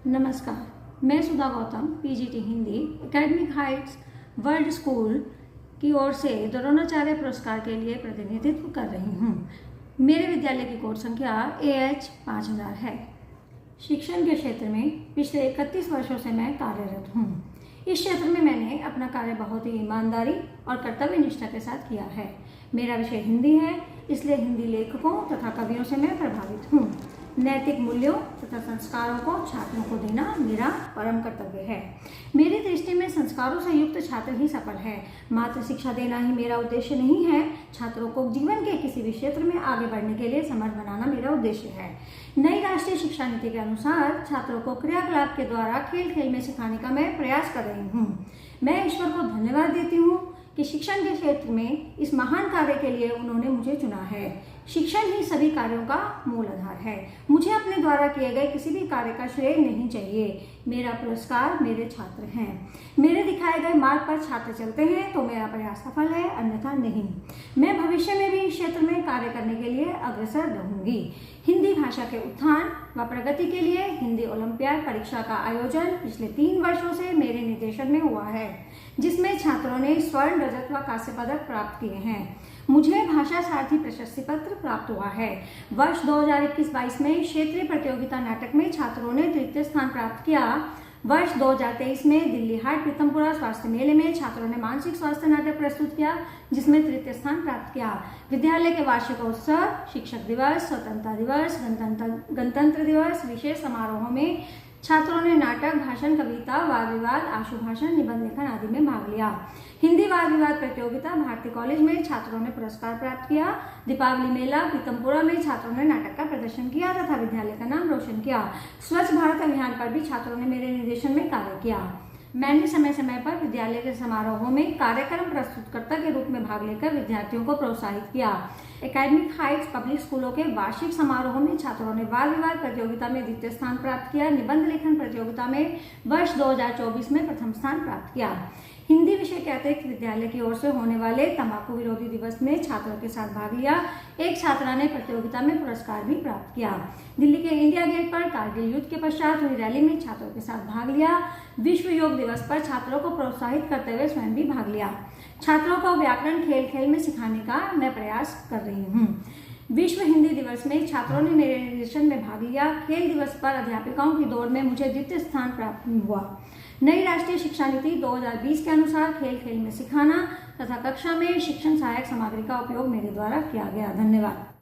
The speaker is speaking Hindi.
नमस्कार, मैं Sudha Gautam PGT Hindi Academic Heights World School की ओर से द्रोणाचार्य पुरस्कार के लिए प्रतिनिधित्व कर रही हूँ। मेरे विद्यालय की कोड संख्या AH 5000 है। शिक्षण के क्षेत्र में पिछले 31 वर्षों से मैं कार्यरत हूँ। इस क्षेत्र में मैंने अपना कार्य बहुत ही ईमानदारी और कर्तव्य निष्ठा के साथ किया है। मेरा विषय हिंदी है, इसलिए हिंदी लेखकों तथा कवियों से मैं प्रभावित हूँ। नैतिक मूल्यों तथा संस्कारों को छात्रों को देना मेरा परम कर्तव्य है। मेरी दृष्टि में संस्कारों से युक्त छात्र ही सफल है। मात्र शिक्षा देना ही मेरा उद्देश्य नहीं है। छात्रों को जीवन के किसी भी क्षेत्र में आगे बढ़ने के लिए समर्थ बनाना मेरा उद्देश्य है। नई राष्ट्रीय शिक्षा नीति के अनुसार छात्रों को क्रियाकलाप के द्वारा खेल खेल में सिखाने का मैं प्रयास कर रही हूँ। मैं ईश्वर को धन्यवाद देती हूँ कि शिक्षण के क्षेत्र में इस महान कार्य के लिए उन्होंने मुझे चुना है। शिक्षण ही सभी कार्यों का मूल आधार है। मुझे अपने द्वारा किए गए किसी भी कार्य का श्रेय नहीं चाहिए। मेरा पुरस्कार मेरे छात्र हैं। मेरे दिखाए गए मार्ग पर छात्र चलते हैं तो मेरा प्रयास सफल है, अन्यथा नहीं। मैं भविष्य में भी इस क्षेत्र में कार्य करने के लिए अग्रसर रहूंगी। हिंदी भाषा के उत्थान व प्रगति के लिए हिंदी ओलंपियाड परीक्षा का आयोजन पिछले 3 वर्षों से मेरे निर्देशन में हुआ है, जिसमें छात्रों ने स्वर्ण, रजत व कांस्य पदक प्राप्त किए हैं। मुझे भाषा सारथी प्रशस्ति पत्र प्राप्त हुआ है। वर्ष 2021-22 में क्षेत्रीय प्रतियोगिता नाटक में छात्रों ने तृतीय स्थान प्राप्त किया। वर्ष 2023 में दिल्ली हाट पीतमपुरा स्वास्थ्य मेले में छात्रों ने मानसिक स्वास्थ्य नाटक प्रस्तुत किया, जिसमें तृतीय स्थान प्राप्त किया। विद्यालय के वार्षिकोत्सव, शिक्षक दिवस, स्वतंत्रता दिवस, गणतंत्र दिवस, विशेष समारोहों में छात्रों ने नाटक, भाषण, कविता, वाद विवाद, आशु भाषण, निबंध लेखन आदि में भाग लिया। हिंदी वाद विवाद प्रतियोगिता भारती कॉलेज में छात्रों ने पुरस्कार प्राप्त किया। दीपावली मेला पीतमपुरा में छात्रों ने नाटक का प्रदर्शन किया तथा विद्यालय का नाम रोशन किया। स्वच्छ भारत अभियान पर भी छात्रों ने मेरे निर्देशन में कार्य किया। मैंने समय समय पर विद्यालय के समारोहों में कार्यक्रम प्रस्तुतकर्ता के रूप में भाग लेकर विद्यार्थियों को प्रोत्साहित किया। एकेडमिक हाइट्स पब्लिक स्कूलों के वार्षिक समारोहों में छात्रों ने वाद विवाद प्रतियोगिता में द्वितीय स्थान प्राप्त किया। निबंध लेखन प्रतियोगिता में वर्ष 2024 में प्रथम स्थान प्राप्त किया। हिंदी विषय के अतिरिक्त विद्यालय की ओर से होने वाले तंबाकू विरोधी दिवस में छात्रों के साथ भाग लिया। एक छात्रा ने प्रतियोगिता में पुरस्कार भी प्राप्त किया। दिल्ली के इंडिया गेट पर कारगिल युद्ध के पश्चात हुई रैली में छात्रों के साथ भाग लिया। विश्व योग दिवस पर छात्रों को प्रोत्साहित करते हुए स्वयं भी भाग लिया। छात्रों को व्याकरण खेल खेल में सिखाने का मैं प्रयास कर रही हूँ। विश्व हिंदी दिवस में छात्रों ने मेरे निर्देशन में भाग लिया। खेल दिवस पर अध्यापिकाओं की दौड़ में मुझे द्वितीय स्थान प्राप्त हुआ। नई राष्ट्रीय शिक्षा नीति 2020 के अनुसार खेल खेल में सिखाना तथा कक्षा में शिक्षण सहायक सामग्री का उपयोग मेरे द्वारा किया गया। धन्यवाद।